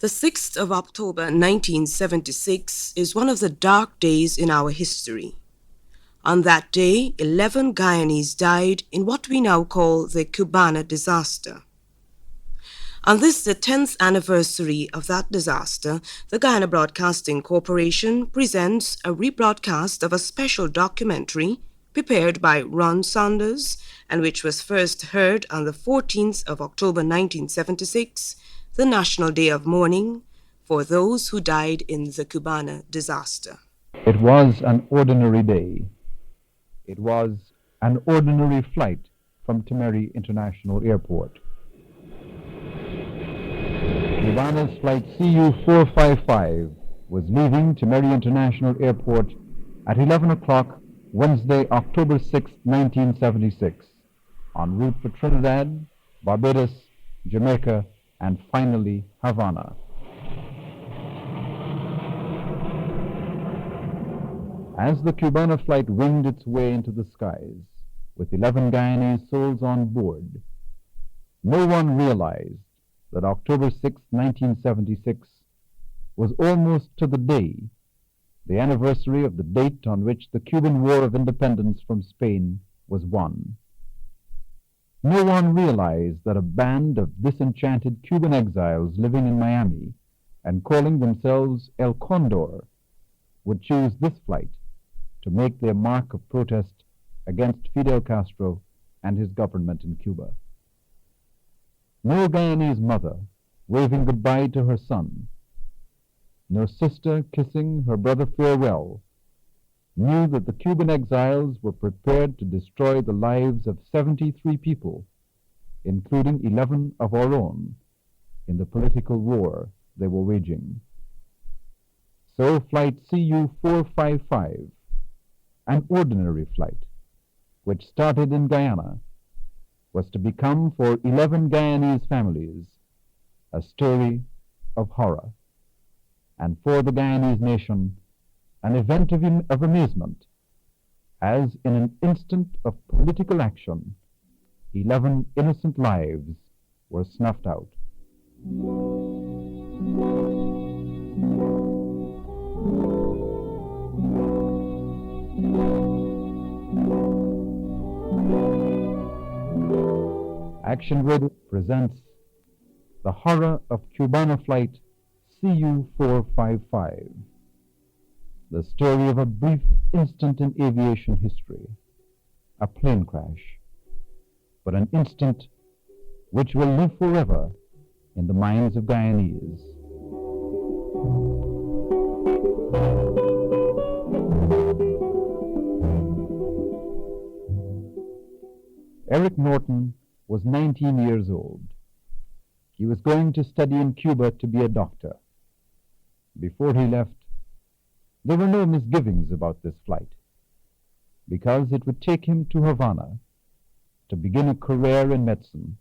The 6th of October 1976 is one of the dark days in our history. On that day, 11 Guyanese died in what we now call the Cubana disaster. On this, the 10th anniversary of that disaster, the Guyana Broadcasting Corporation presents a rebroadcast of a special documentary prepared by Ron Sanders and which was first heard on the 14th of October 1976, the National Day of Mourning for those who died in the Cubana disaster. It was an ordinary day. It was an ordinary flight from Timeri International Airport. Cubana's flight CU-455 was leaving Timeri International Airport at 11 o'clock Wednesday, October 6, 1976, en route for Trinidad, Barbados, Jamaica, and finally Havana. As the Cubana flight winged its way into the skies, with 11 Guyanese souls on board, no one realized that October 6, 1976 was almost to the day, the anniversary of the date on which the Cuban War of Independence from Spain was won. No one realized that a band of disenchanted Cuban exiles living in Miami and calling themselves El Condor would choose this flight to make their mark of protest against Fidel Castro and his government in Cuba. No Guyanese mother waving goodbye to her son, no sister kissing her brother farewell, knew that the Cuban exiles were prepared to destroy the lives of 73 people, including 11 of our own, in the political war they were waging. So Flight CU-455, an ordinary flight, which started in Guyana, was to become for 11 Guyanese families a story of horror, and for the Guyanese nation an event of amazement, as in an instant of political action, 11 innocent lives were snuffed out. Action Radio presents The Horror of Cubana Flight CU-455, the story of a brief instant in aviation history, a plane crash, but an instant which will live forever in the minds of Guyanese. Eric Norton was 19 years old. He was going to study in Cuba to be a doctor. Before he left, there were no misgivings about this flight, because it would take him to Havana to begin a career in medicine.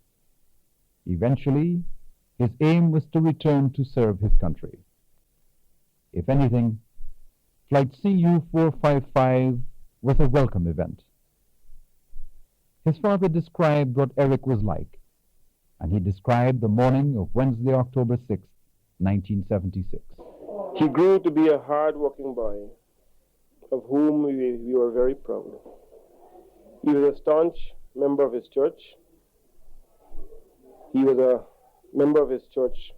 Eventually, his aim was to return to serve his country. If anything, Flight CU-455 was a welcome event. His father described what Eric was like, and he described the morning of Wednesday, October 6, 1976. He grew to be a hard-working boy, of whom we were very proud. He was a staunch member of his church. He was a member of his church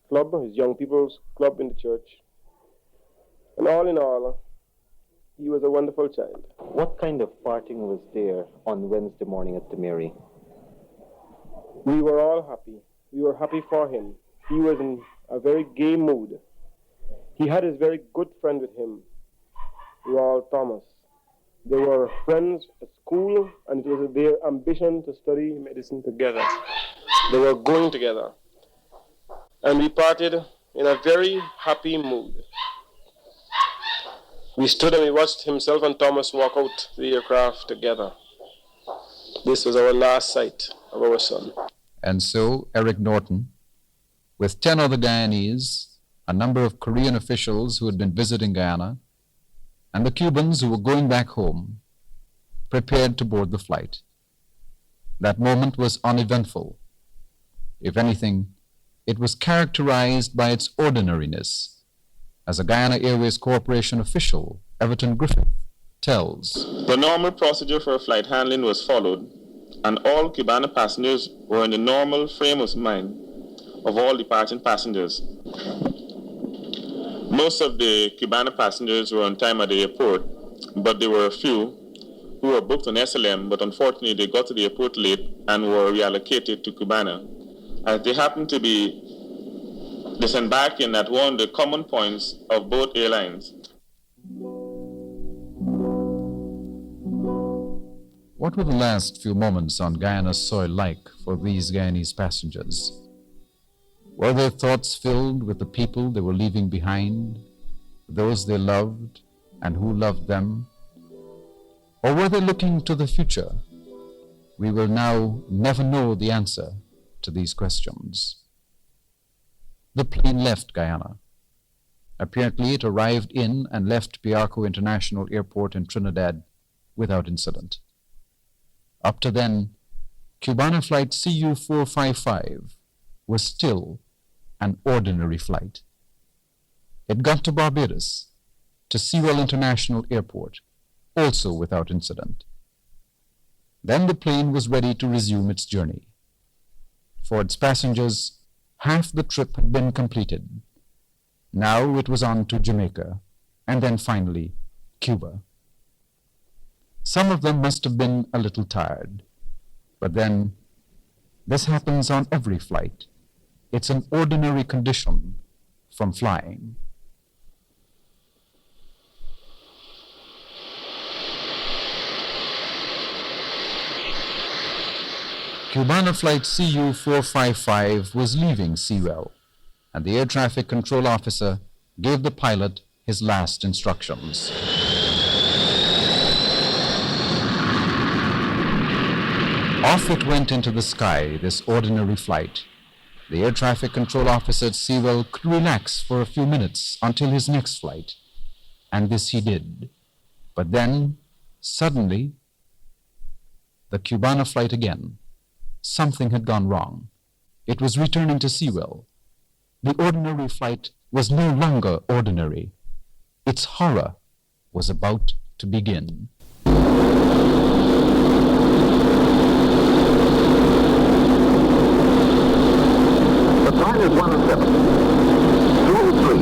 club, his young people's club in the church. And all in all, he was a wonderful child. What kind of partying was there on Wednesday morning at Timeri? We were all happy. We were happy for him. He was in a very gay mood. He had his very good friend with him, Ronald Thomas. They were friends at school, and it was their ambition to study medicine together. They were going together. And we parted in a very happy mood. We stood and we watched himself and Thomas walk out the aircraft together. This was our last sight of our son. And so Eric Norton, with 10 other Guyanese, a number of Korean officials who had been visiting Guyana, and the Cubans who were going back home, prepared to board the flight. That moment was uneventful. If anything, it was characterized by its ordinariness. As a Guyana Airways Corporation official, Everton Griffith, tells, "The normal procedure for flight handling was followed, and all Cubana passengers were in the normal frame of mind of all departing passengers. Most of the Cubana passengers were on time at the airport, but there were a few who were booked on SLM, but unfortunately they got to the airport late and were reallocated to Cubana, as they happened to be disembarking at one of the common points of both airlines." What were the last few moments on Guyana's soil like for these Guyanese passengers? Were their thoughts filled with the people they were leaving behind, those they loved and who loved them? Or were they looking to the future? We will now never know the answer to these questions. The plane left Guyana. Apparently it arrived in and left Piarco International Airport in Trinidad without incident. Up to then, Cubana flight CU-455 was still an ordinary flight. It got to Barbados, to Sewell International Airport, also without incident. Then the plane was ready to resume its journey. For its passengers, half the trip had been completed. Now it was on to Jamaica, and then finally Cuba. Some of them must have been a little tired, but then this happens on every flight. It's an ordinary condition from flying. Cubana flight CU-455 was leaving Sewell, and the air traffic control officer gave the pilot his last instructions. Off it went into the sky, this ordinary flight. The air traffic control officer at Sewell could relax for a few minutes until his next flight, and this he did. But then, suddenly, the Cubana flight again. Something had gone wrong. It was returning to Sewell. The ordinary flight was no longer ordinary. Its horror was about to begin. The time is 1:07. 2:03.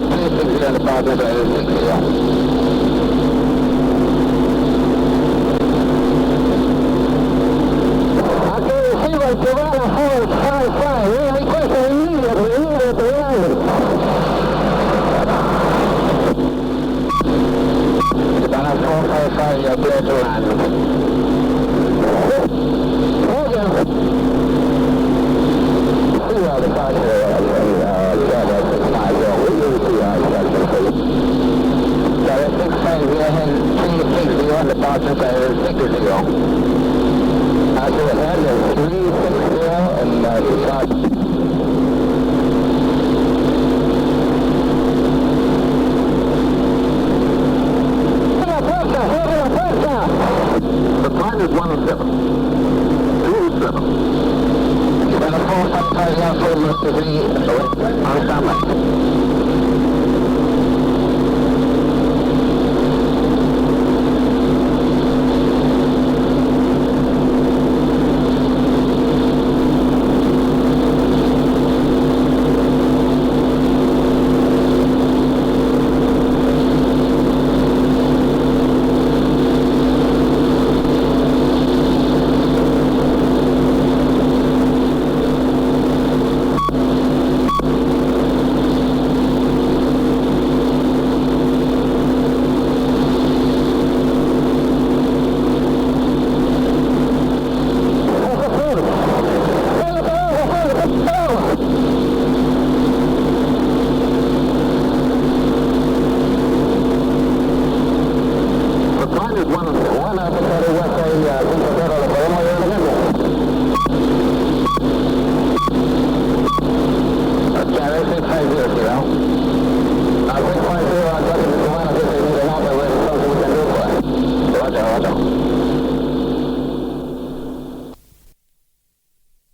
360 on the Barbados, 60. Cubana 455, we request immediately land. Cubana 455, you're clear to land. Roger. See all the cars here, Charlie 650, we will see our structure. Charlie 650, ahead 360 on the Barbados, 60. I go ahead and 360 and start. The time is 107. 207. And of course, I'm tired out for most of the on standby.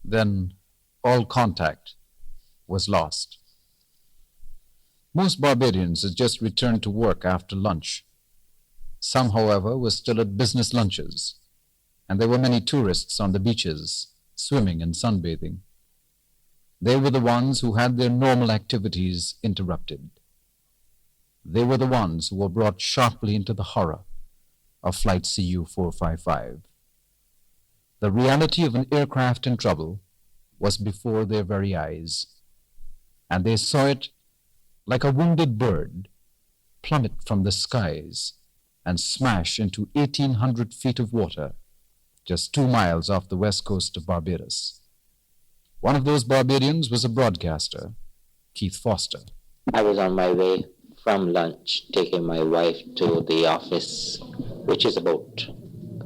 Then all contact was lost. Most Barbadians had just returned to work after lunch. Some, however, were still at business lunches, and there were many tourists on the beaches, swimming and sunbathing. They were the ones who had their normal activities interrupted. They were the ones who were brought sharply into the horror of Flight CU-455. The reality of an aircraft in trouble was before their very eyes, and they saw it like a wounded bird plummet from the skies and smash into 1,800 feet of water just 2 miles off the west coast of Barbados. One of those Barbadians was a broadcaster, Keith Foster. I was on my way from lunch, taking my wife to the office, which is about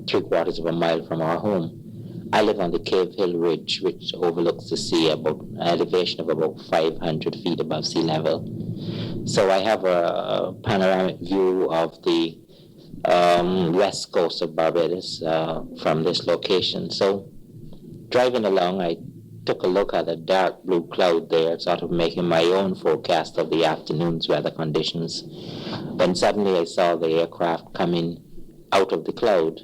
3/4 of a mile from our home. I live on the Cave Hill Ridge, which overlooks the sea about an elevation of about 500 feet above sea level. So I have a panoramic view of the west coast of Barbados from this location. So driving along, I took a look at a dark blue cloud there, sort of making my own forecast of the afternoon's weather conditions. Then suddenly I saw the aircraft coming out of the cloud.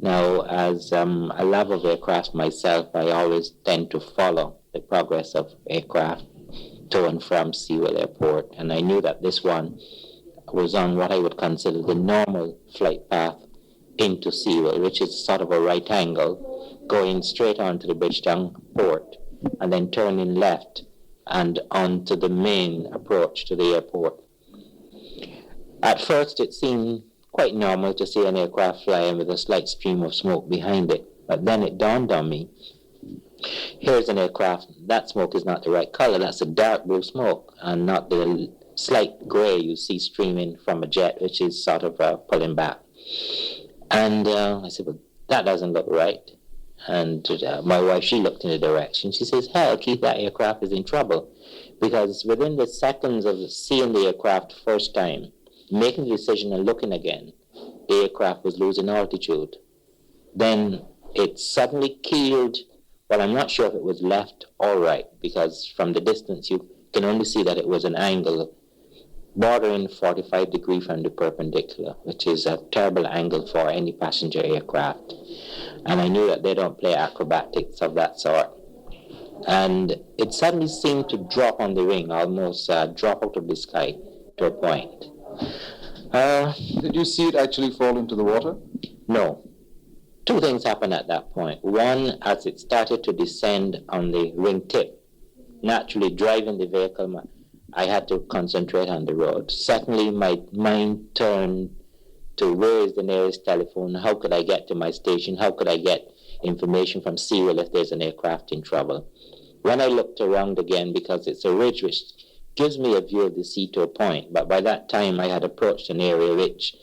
Now, as a lover of aircraft myself, I always tend to follow the progress of aircraft to and from Sewell Airport, and I knew that this one was on what I would consider the normal flight path into Sewell, which is sort of a right angle, going straight onto the Bridgetown port, and then turning left and onto the main approach to the airport. At first, it seemed quite normal to see an aircraft flying with a slight stream of smoke behind it, but then it dawned on me, here's an aircraft, that smoke is not the right color, that's a dark blue smoke, and not the slight gray you see streaming from a jet, which is sort of pulling back. And I said, well, that doesn't look right. And my wife, she looked in the direction. She says, hell, Keith, that aircraft is in trouble. Because within the seconds of seeing the aircraft first time, making the decision and looking again, the aircraft was losing altitude. Then it suddenly keeled. Well, I'm not sure if it was left or right, because from the distance you can only see that it was an angle bordering 45 degrees from the perpendicular, which is a terrible angle for any passenger aircraft. And I knew that they don't play acrobatics of that sort. and it suddenly seemed to drop on the wing, almost drop out of the sky to a point. Did you see it actually fall into the water? No. Two things happened at that point. One, as it started to descend on the wingtip, naturally driving the vehicle, I had to concentrate on the road. Secondly, my mind turned to where is the nearest telephone, how could I get to my station, how could I get information from SeaWorld if there's an aircraft in trouble. When I looked around again, because it's a ridge which gives me a view of the sea to a point, but by that time I had approached an area which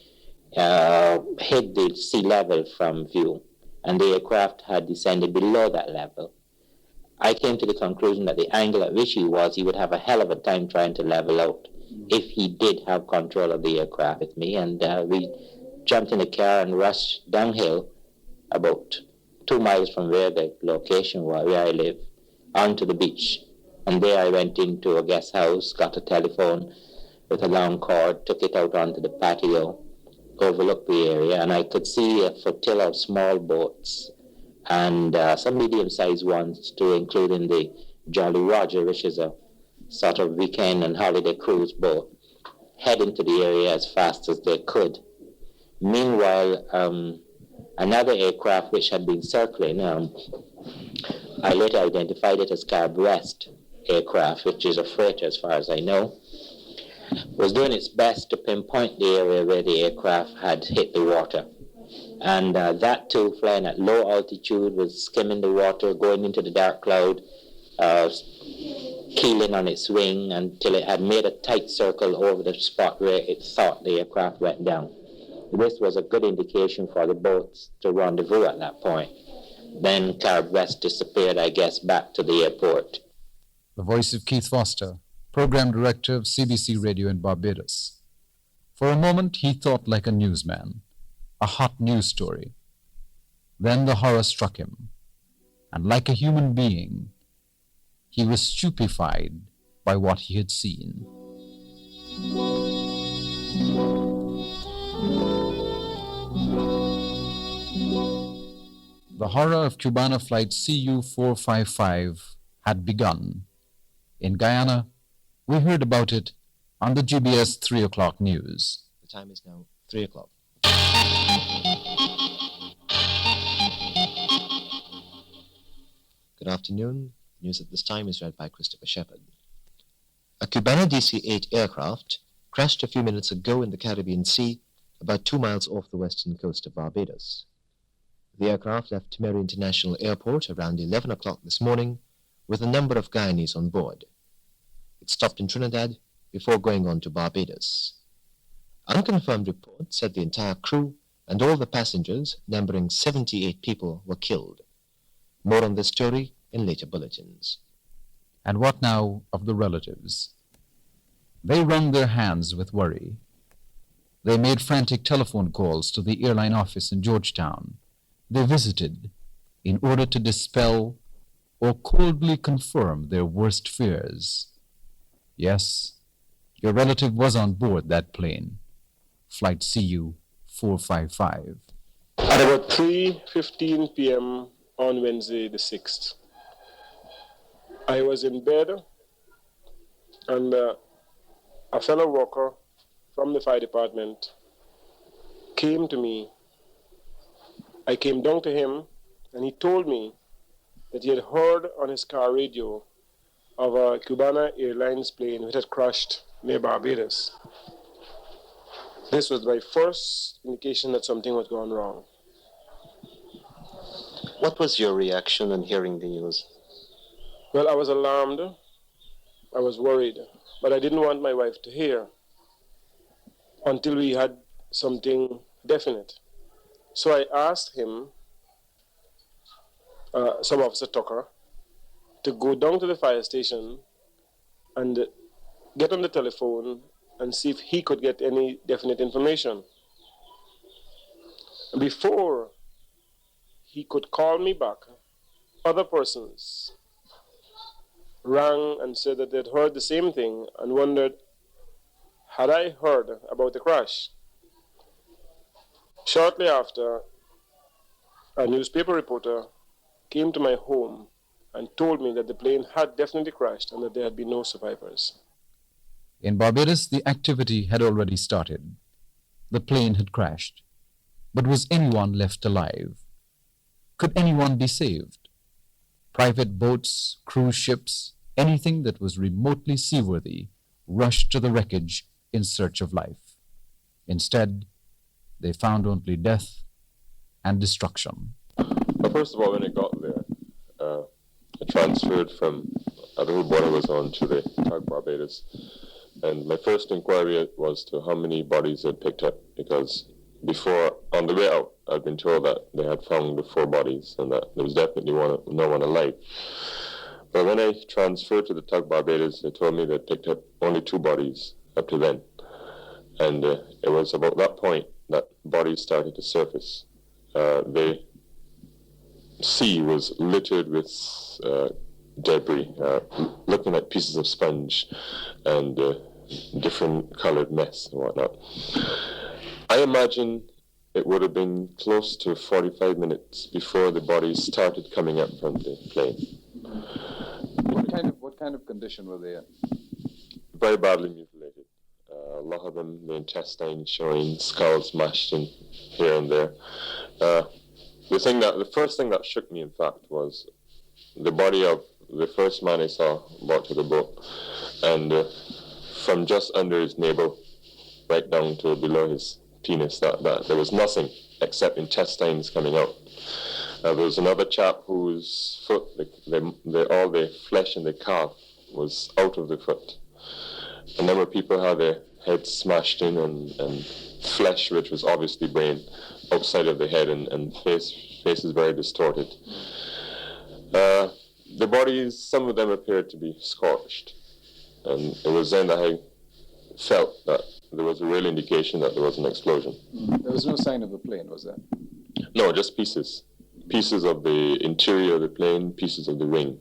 hid the sea level from view, and the aircraft had descended below that level. I came to the conclusion that the angle at which he was, he would have a hell of a time trying to level out if he did have control of the aircraft with me. And we jumped in the car and rushed downhill about 2 miles from where the location was, where I live, onto the beach. And there I went into a guest house, got a telephone with a long cord, took it out onto the patio, overlooked the area, and I could see a flotilla of small boats and some medium-sized ones too, including the Jolly Roger, which is a sort of weekend and holiday cruise boat, heading to the area as fast as they could. Meanwhile, another aircraft which had been circling, I later identified it as Carib West aircraft, which is a freighter as far as I know, was doing its best to pinpoint the area where the aircraft had hit the water. And that too, flying at low altitude, was skimming the water, going into the dark cloud, keeling on its wing until it had made a tight circle over the spot where it thought the aircraft went down. This was a good indication for the boats to rendezvous at that point. Then Carib West disappeared, I guess, back to the airport. The voice of Keith Foster, program director of CBC Radio in Barbados. For a moment, he thought like a newsman, a hot news story. Then the horror struck him, and like a human being, he was stupefied by what he had seen. The horror of Cubana flight CU-455 had begun. In Guyana, we heard about it on the GBS 3 o'clock news. The time is now 3 o'clock. Good afternoon. News at this time is read by Christopher Shepard. A Cubana DC-8 aircraft crashed a few minutes ago in the Caribbean Sea, about 2 miles off the western coast of Barbados. The aircraft left Timeri International Airport around 11 o'clock this morning with a number of Guyanese on board. It stopped in Trinidad before going on to Barbados. Unconfirmed reports said the entire crew and all the passengers, numbering 78 people, were killed. More on this story in later bulletins. And what now of the relatives? They wrung their hands with worry. They made frantic telephone calls to the airline office in Georgetown. They visited in order to dispel or coldly confirm their worst fears. Yes, your relative was on board that plane, flight CU-455. At about 3:15 p.m. on Wednesday the 6th, I was in bed, and a fellow worker from the fire department came to me. I came down to him, and he told me that he had heard on his car radio of a Cubana Airlines plane which had crashed near Barbados. This was my first indication that something was going wrong. What was your reaction on hearing the news? Well, I was alarmed. I was worried, but I didn't want my wife to hear until we had something definite. So I asked him, Sub Officer Tucker, to go down to the fire station and get on the telephone and see if he could get any definite information. Before he could call me back, other persons rang and said that they'd heard the same thing and wondered, had I heard about the crash? Shortly after, a newspaper reporter came to my home and told me that the plane had definitely crashed and that there had been no survivors. In Barbados, the activity had already started. The plane had crashed. But was anyone left alive? Could anyone be saved? Private boats, cruise ships, anything that was remotely seaworthy rushed to the wreckage in search of life. Instead, they found only death and destruction. Well, first of all, when I got there, I transferred from the boat I was on to the tug Barbados. And my first inquiry was to how many bodies they'd picked up, because before, on the way out, I'd been told that they had found the 4 bodies and that there was definitely no one alive. But when I transferred to the tug Barbados, they told me they'd picked up only 2 bodies up to then. And it was about that point that bodies started to surface. The sea was littered with debris, looking like pieces of sponge and different colored mess and whatnot. I imagine it would have been close to 45 minutes before the bodies started coming up from the plane. What kind of condition were they in? Very badly mutilated. A lot of them, the intestines showing, skulls smashed in here and there. The first thing that shook me, in fact, was the body of the first man I saw brought to the boat, and from just under his navel, right down to below his penis, that there was nothing except intestines coming out. There was another chap whose foot, all the flesh in the calf was out of the foot. A number of people had their heads smashed in and flesh, which was obviously brain, outside of the head, and faces very distorted. The bodies, some of them appeared to be scorched. And it was then that I felt that there was a real indication that there was an explosion. There was no sign of the plane, was there? No, just pieces. Pieces of the interior of the plane, pieces of the wing.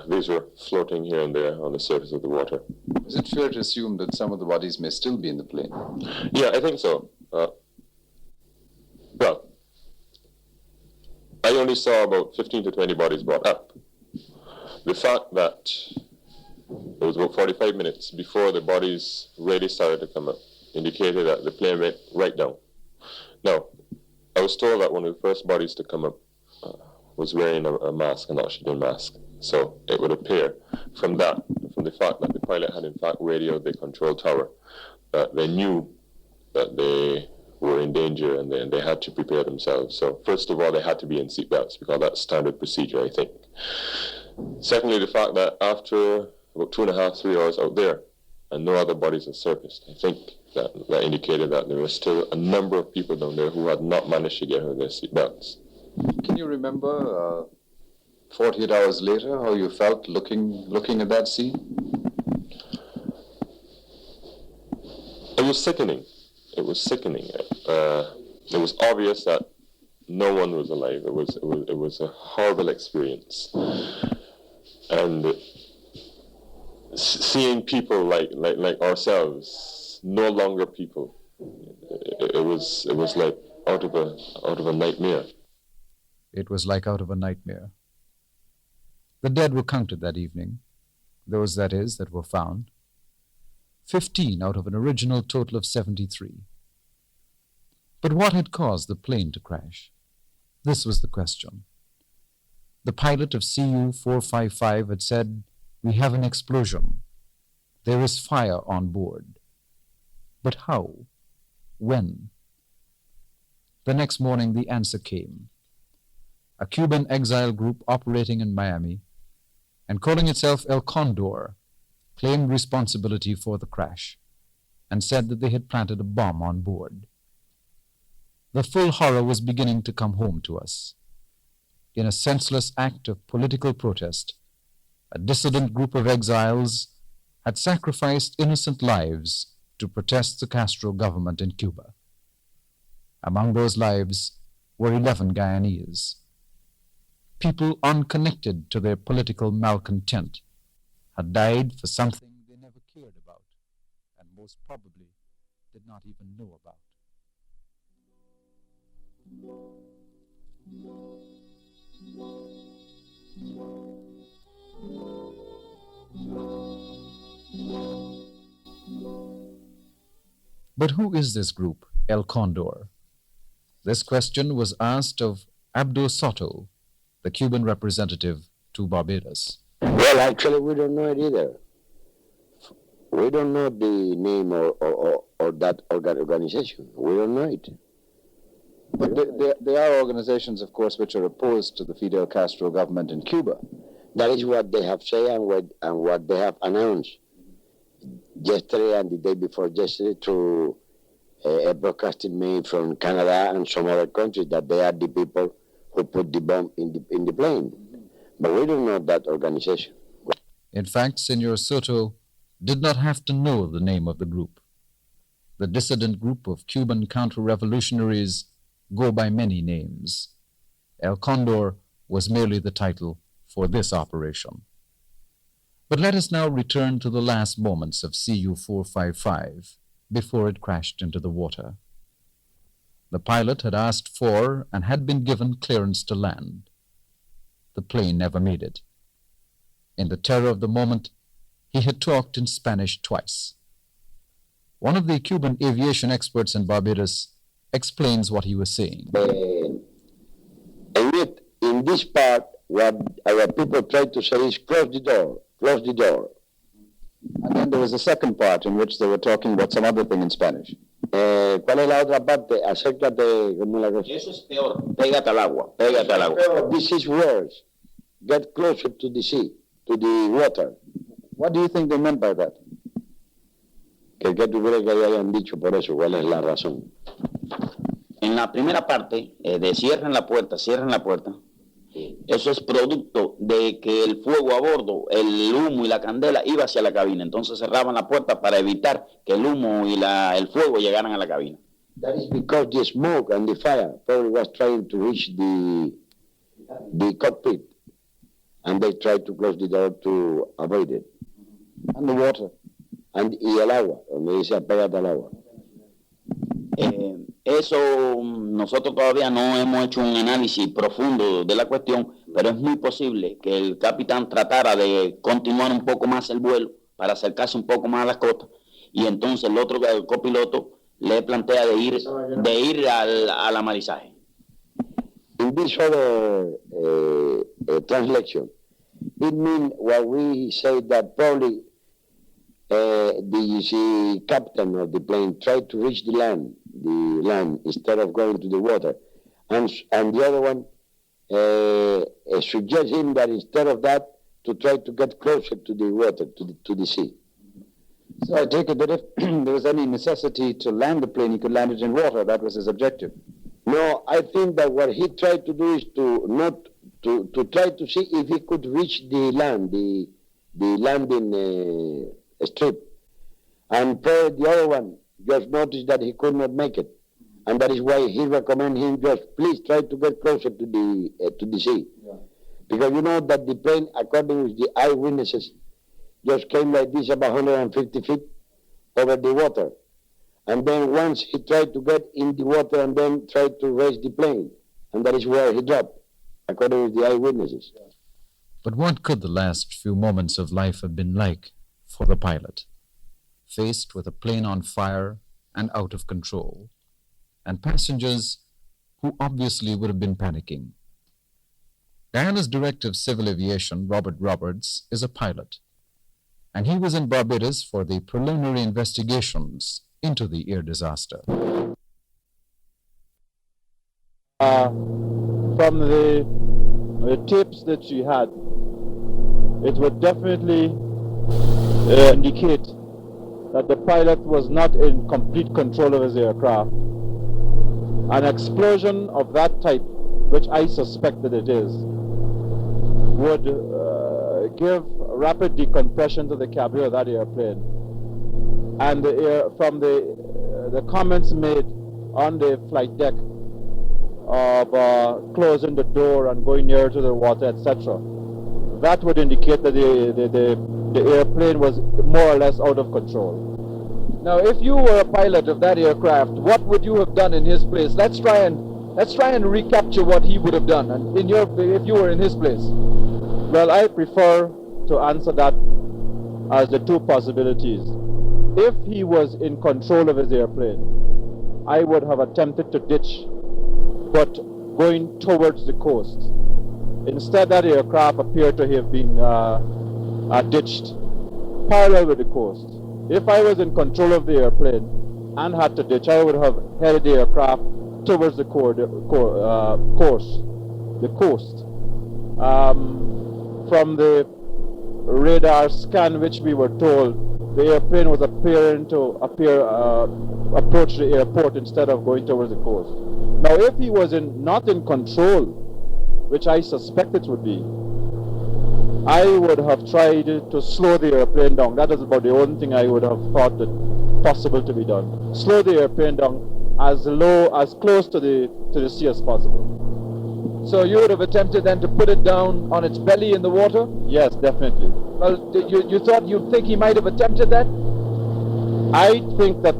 These were floating here and there on the surface of the water. Is it fair to assume that some of the bodies may still be in the plane? Yeah, I think so. Well, I only saw about 15 to 20 bodies brought up. The fact that it was about 45 minutes before the bodies really started to come up indicated that the plane went right down. Now, I was told that one of the first bodies to come up was wearing a mask, an oxygen mask. So it would appear from the fact that the pilot had in fact radioed the control tower, that they knew that they were in danger and they had to prepare themselves. So first of all, they had to be in seatbelts because that's standard procedure, I think. Secondly, the fact that after about 2.5, 3 hours out there and no other bodies had surfaced, I think that indicated that there were still a number of people down there who had not managed to get out of their seatbelts. Can you remember 48 hours later how you felt looking at that scene? It was sickening. It was sickening. It was obvious that no one was alive. It was a horrible experience, and seeing people like ourselves, no longer people. It was like out of a nightmare. It was like out of a nightmare. The dead were counted that evening, those, that is, that were found. 15 out of an original total of 73. But what had caused the plane to crash? This was the question. The pilot of CU-455 had said, "We have an explosion. There is fire on board." But how? When? The next morning the answer came. A Cuban exile group operating in Miami and calling itself El Condor claimed responsibility for the crash and said that they had planted a bomb on board. The full horror was beginning to come home to us. In a senseless act of political protest, a dissident group of exiles had sacrificed innocent lives to protest the Castro government in Cuba. Among those lives were 11 Guyanese. People unconnected to their political malcontent had died for something they never cared about and most probably did not even know about. But who is this group, El Condor? This question was asked of Abdo Soto, the Cuban representative to Barbados. Well, actually, we don't know it either. We don't know the name or that organization. We don't know it. But there are organizations, of course, which are opposed to the Fidel Castro government in Cuba. That is what they have said and what they have announced yesterday and the day before yesterday through a broadcasting made from Canada and some other countries, that they are the people who put the bomb in the plane. But we don't know that organization. In fact, Senor Soto did not have to know the name of the group. The dissident group of Cuban counter-revolutionaries go by many names. El Condor was merely the title for this operation. But let us now return to the last moments of CU-455 before it crashed into the water. The pilot had asked for and had been given clearance to land. The plane never made it. In the terror of the moment, he had talked in Spanish twice. One of the Cuban aviation experts in Barbados explains what he was saying. And yet, in this part, what our people try to say is close the door, close the door. And then there was a second part in which they were talking about some other thing in Spanish. ¿Cuál es la otra parte? Acércate, como la cosa. Eso es peor. Pégate al agua. Pégate al agua. This is worse. Get closer to the sea, to the water. What do you think they meant by that? ¿Qué tú crees que hayan dicho por eso? ¿Cuál es la razón? En la primera parte, de cierren la puerta, eso es producto de que el fuego a bordo, el humo y la candela iba hacia la cabina. Entonces cerraban la puerta para evitar que el humo y el fuego llegaran a la cabina. That is because the smoke and the fire probably was trying to reach the cockpit. And they tried to close the door to avoid it. And the water. Y el agua, donde dice apégate al agua. Eso nosotros todavía no hemos hecho un análisis profundo de la cuestión, pero es muy posible que el capitán tratara de continuar un poco más el vuelo para acercarse un poco más a las costas, y entonces el copiloto le plantea de ir al amarizaje. In this other translation, it means what we say that probably the captain of the plane tried to reach the land instead of going to the water, and the other one suggests him that instead of that to try to get closer to the water, to the sea. So I take it that if there was any necessity to land the plane, he could land it in water. That was his objective. No, I think that what he tried to do is to try to see if he could reach the land, the landing strip. And probably the other one just noticed that he could not make it. And that is why he recommended him just please try to get closer to the sea. Yeah. Because you know that the plane, according to the eyewitnesses, just came like this about 150 feet over the water. And then once he tried to get in the water and then tried to raise the plane. And that is where he dropped, according to the eyewitnesses. But what could the last few moments of life have been like for the pilot, faced with a plane on fire and out of control, and passengers who obviously would have been panicking? Guyana's Director of Civil Aviation, Robert Roberts, is a pilot, and he was in Barbados for the preliminary investigations into the air disaster. From the tapes that she had, it would definitely indicate that the pilot was not in complete control of his aircraft. An explosion of that type, which I suspect that it is, would give rapid decompression to the cabin of that airplane. And from the comments made on the flight deck of closing the door and going near to the water, etc., that would indicate that the airplane was more or less out of control. Now, if you were a pilot of that aircraft, what would you have done in his place? Let's try and recapture what he would have done, and if you were in his place. Well, I prefer to answer that as the two possibilities. If he was in control of his airplane, I would have attempted to ditch, but going towards the coast. Instead, that aircraft appeared to have been ditched parallel with the coast. If I was in control of the airplane and had to ditch, I would have headed the aircraft towards the coast. From the radar scan, which we were told, the airplane was appearing to approach the airport instead of going towards the coast. Now, if he was not in control, which I suspect it would be, I would have tried to slow the airplane down. That is about the only thing I would have thought that possible to be done. Slow the airplane down as close to the sea as possible. So you would have attempted then to put it down on its belly in the water? Yes, definitely. Well, you think he might have attempted that? I think that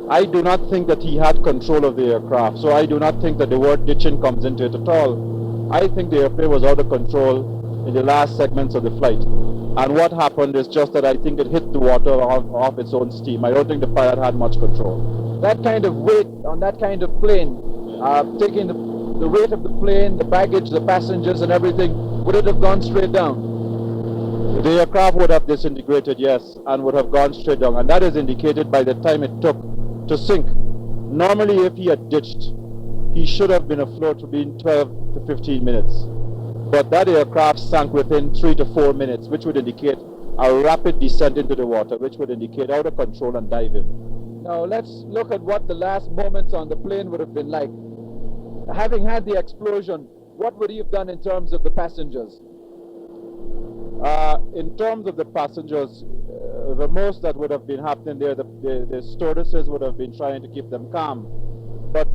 I do not think that he had control of the aircraft, so I do not think that the word ditching comes into it at all. I think the airplane was out of control in the last segments of the flight. And what happened is just that I think it hit the water off its own steam. I don't think the pilot had much control. That kind of weight on that kind of plane, taking the weight of the plane, the baggage, the passengers and everything, would it have gone straight down? The aircraft would have disintegrated, yes, and would have gone straight down. And that is indicated by the time it took to sink. Normally, if he had ditched, he should have been afloat between 12 to 15 minutes. But that aircraft sank within 3 to 4 minutes, which would indicate a rapid descent into the water, which would indicate out of control and diving. Now let's look at what the last moments on the plane would have been like. Having had the explosion, what would he have done in terms of the passengers? In terms of the passengers, the most that would have been happening there, the stewardesses would have been trying to keep them calm. But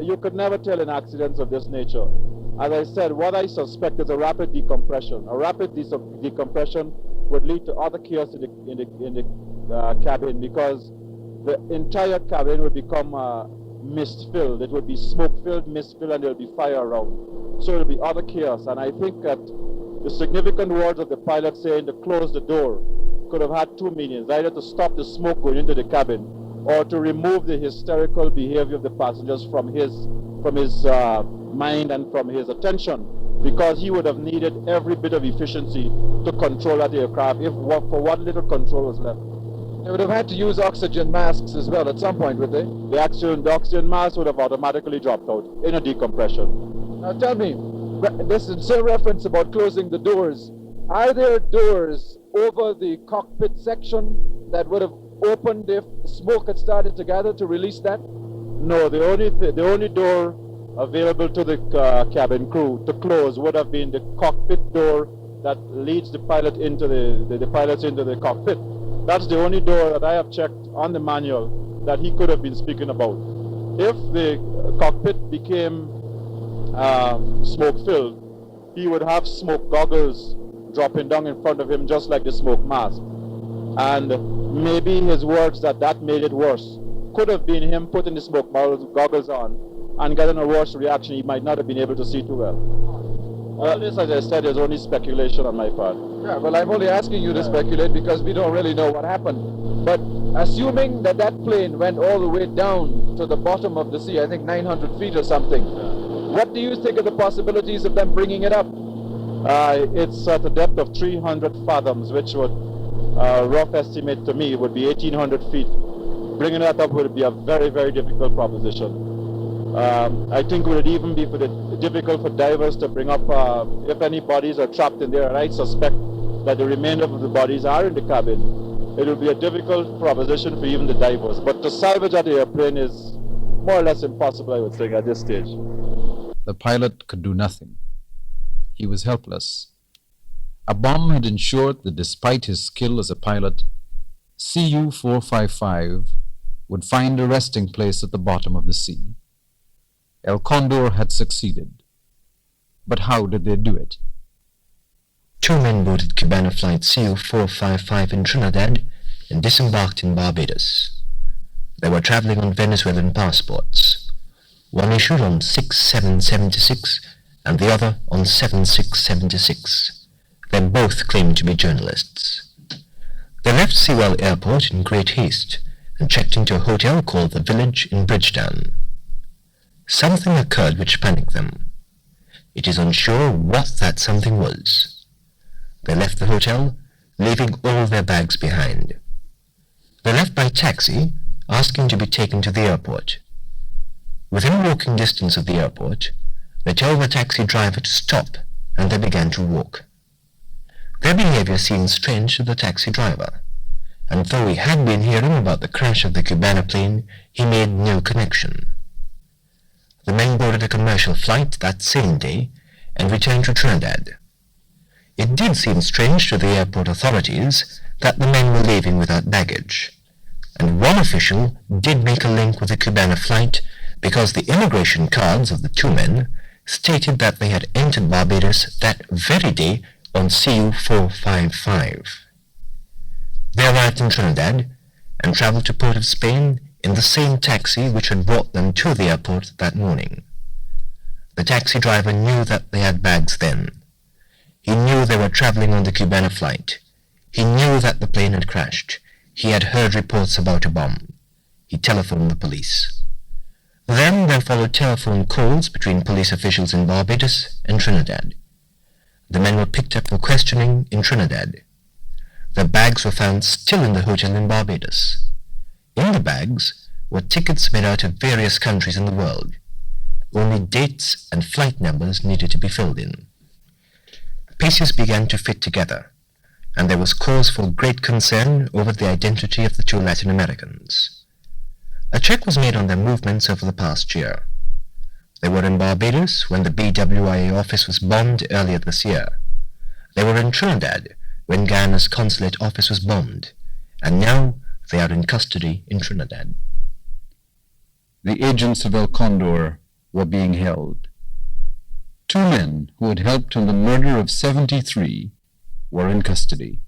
you could never tell in accidents of this nature. As I said, what I suspect is a rapid decompression. A rapid decompression would lead to other chaos in the cabin, because the entire cabin would become mist-filled. It would be smoke-filled, mist-filled, and there would be fire around. So it would be other chaos. And I think that the significant words of the pilot saying to close the door could have had two meanings: either to stop the smoke going into the cabin, or to remove the hysterical behavior of the passengers from his mind and from his attention, because he would have needed every bit of efficiency to control that aircraft, for what little control was left. They would have had to use oxygen masks as well at some point, would they? The oxygen mask would have automatically dropped out in a decompression. Now tell me, this is a reference about closing the doors. Are there doors over the cockpit section that would have opened if smoke had started to gather to release that? No, the only door available to the cabin crew to close would have been the cockpit door that leads the pilot into the pilots into the cockpit. That's the only door that I have checked on the manual that he could have been speaking about. If the cockpit became smoke-filled, he would have smoke goggles dropping down in front of him, just like the smoke mask. And maybe his words that made it worse could have been him putting the smoke goggles on and getting a worse reaction. He might not have been able to see too well. All this, as I said, is only speculation on my part. Yeah, well, I'm only asking you to speculate because we don't really know what happened. But assuming that plane went all the way down to the bottom of the sea, I think 900 feet or something, what do you think of the possibilities of them bringing it up? It's at a depth of 300 fathoms, which would, rough estimate to me, would be 1,800 feet. Bringing that up would be a very, very difficult proposition. I think it would even be difficult for divers to bring up if any bodies are trapped in there, and I suspect that the remainder of the bodies are in the cabin. It will be a difficult proposition for even the divers. But to salvage that airplane is more or less impossible, I would think, at this stage. The pilot could do nothing. He was helpless. A bomb had ensured that despite his skill as a pilot, CU-455 would find a resting place at the bottom of the sea. El Condor had succeeded. But how did they do it? Two men boarded Cubana flight CU-455 in Trinidad and disembarked in Barbados. They were traveling on Venezuelan passports, one issued on 6/7/76 and the other on 7/6/76. They both claimed to be journalists. They left Sewell Airport in great haste and checked into a hotel called The Village in Bridgetown. Something occurred which panicked them. It is unsure what that something was. They left the hotel, leaving all their bags behind. They left by taxi, asking to be taken to the airport. Within walking distance of the airport, they told the taxi driver to stop, and they began to walk. Their behavior seemed strange to the taxi driver, and though he had been hearing about the crash of the Cubana plane, he made no connection. The men boarded a commercial flight that same day and returned to Trinidad. It did seem strange to the airport authorities that the men were leaving without baggage, and one official did make a link with the Cubana flight because the immigration cards of the two men stated that they had entered Barbados that very day on CU 455. They arrived in Trinidad and traveled to Port of Spain in the same taxi which had brought them to the airport that morning. The taxi driver knew that they had bags then. He knew they were traveling on the Cubana flight. He knew that the plane had crashed. He had heard reports about a bomb. He telephoned the police. Then there followed telephone calls between police officials in Barbados and Trinidad. The men were picked up for questioning in Trinidad. Their bags were found still in the hotel in Barbados. In the bags were tickets made out of various countries in the world. Only dates and flight numbers needed to be filled in. Pieces began to fit together, and there was cause for great concern over the identity of the two Latin Americans. A check was made on their movements over the past year. They were in Barbados when the BWIA office was bombed earlier this year. They were in Trinidad when Guyana's consulate office was bombed, and now they are in custody in Trinidad. The agents of El Condor were being held. Two men who had helped in the murder of 73 were in custody,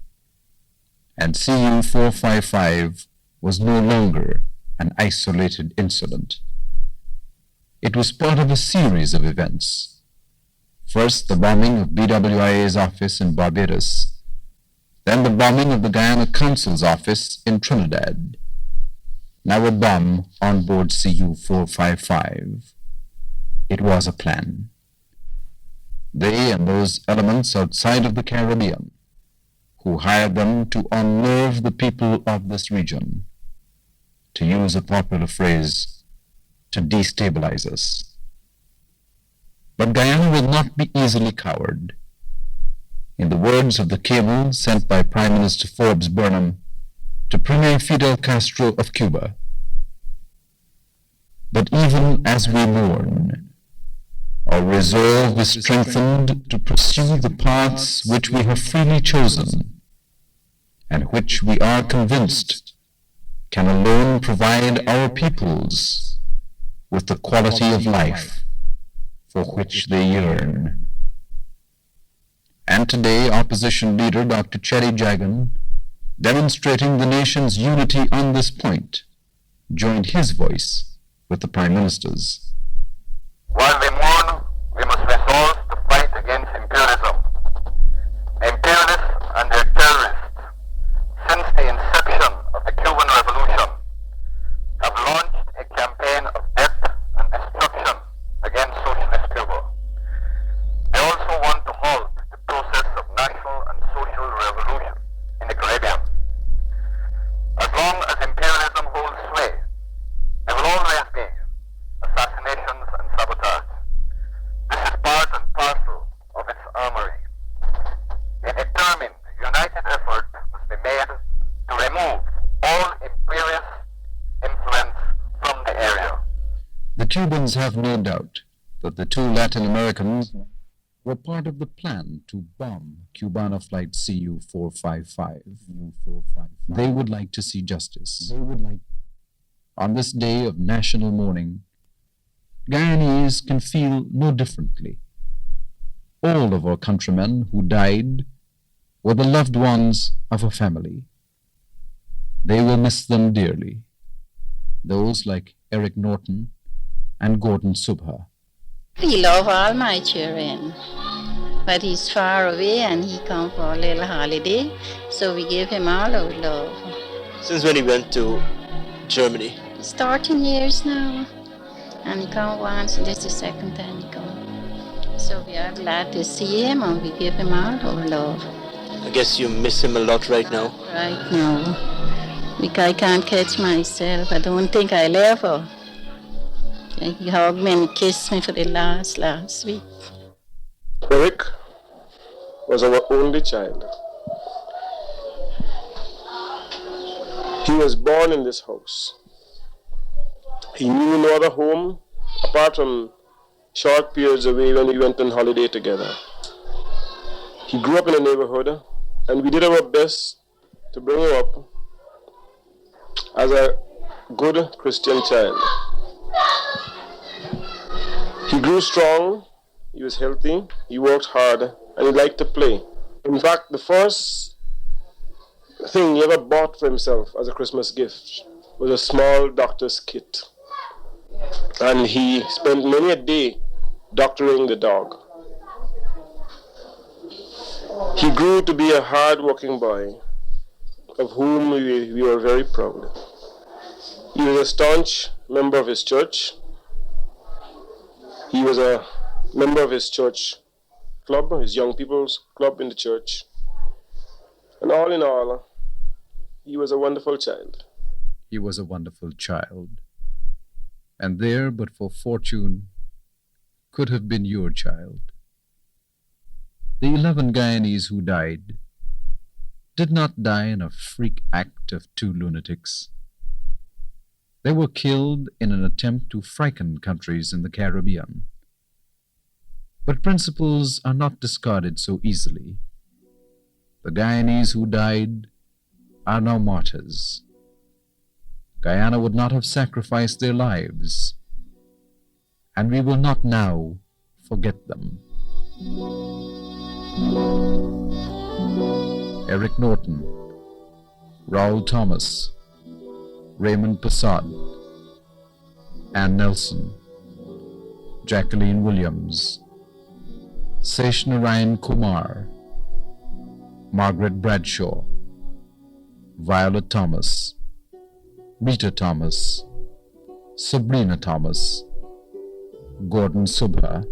and CU 455 was no longer an isolated incident. It was part of a series of events. First, the bombing of BWIA's office in Barbados, then the bombing of the Guyana Consul's office in Trinidad. Now a bomb on board CU 455. It was a plan. They and those elements outside of the Caribbean who hired them to unnerve the people of this region, to use a popular phrase, to destabilize us. But Guyana will not be easily cowed. In the words of the cable sent by Prime Minister Forbes Burnham to Premier Fidel Castro of Cuba, but even as we mourn, our resolve is strengthened to pursue the paths which we have freely chosen, and which we are convinced can alone provide our peoples with the quality of life for which they yearn. And today, Opposition Leader Dr. Cherry Jagan, demonstrating the nation's unity on this point, joined his voice with the Prime Minister's. While we mourn, we must resolve to fight against imperialism. Imperialists and their terrorists, since the inception of the Cuban Revolution, have launched a campaign of death and destruction against socialist Cuba. They also want to halt the process of national and social revolution in the Caribbean. As long as imperialism holds sway, there will always be assassinations and sabotage. This is part and parcel of its armory. A determined, united effort must be made to remove all imperious influence from the area. The Cubans have no doubt that the two Latin Americans were part of the plan to bomb Cubana flight CU 455. They would like to see justice. On this day of national mourning, Guyanese can feel no differently. All of our countrymen who died were the loved ones of a family. They will miss them dearly, those like Eric Norton and Gordon Subha. We love all my children. But he's far away and he come for a little holiday, so we give him all our love. Since when he went to Germany? It's 13 years now, and he come once, and this is the second time he come. So we are glad to see him and we give him all our love. I guess you miss him a lot right now. Right now, because I can't catch myself. I don't think I'll ever. He hugged me and kissed me for the last week. Eric was our only child. He was born in this house. He knew no other home apart from short periods away when we went on holiday together. He grew up in the neighborhood, and we did our best to bring him up as a good Christian child. He grew strong, he was healthy, he worked hard, and he liked to play. In fact, the first thing he ever bought for himself as a Christmas gift was a small doctor's kit. And he spent many a day doctoring the dog. He grew to be a hard-working boy, of whom we were very proud. He was a staunch member of his church. He was a member of his church club, his young people's club in the church. And all in all, he was a wonderful child. He was a wonderful child. And there, but for fortune, could have been your child. The 11 Guyanese who died did not die in a freak act of two lunatics. They were killed in an attempt to frighten countries in the Caribbean. But principles are not discarded so easily. The Guyanese who died are now martyrs. Guyana would not have sacrificed their lives, and we will not now forget them. Eric Norton, Raoul Thomas, Raymond Passad, Ann Nelson, Jacqueline Williams, Sesh Narayan Kumar, Margaret Bradshaw, Violet Thomas, Rita Thomas, Sabrina Thomas, Gordon Subha.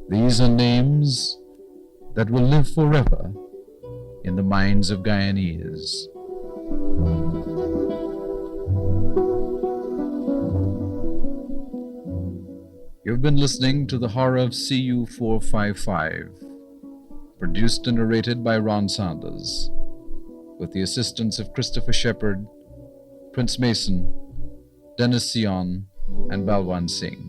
These are names that will live forever in the minds of Guyanese. You've been listening to The Horror of CU 455, produced and narrated by Ron Sanders, with the assistance of Christopher Shepard, Prince Mason, Dennis Sion, and Balwan Singh.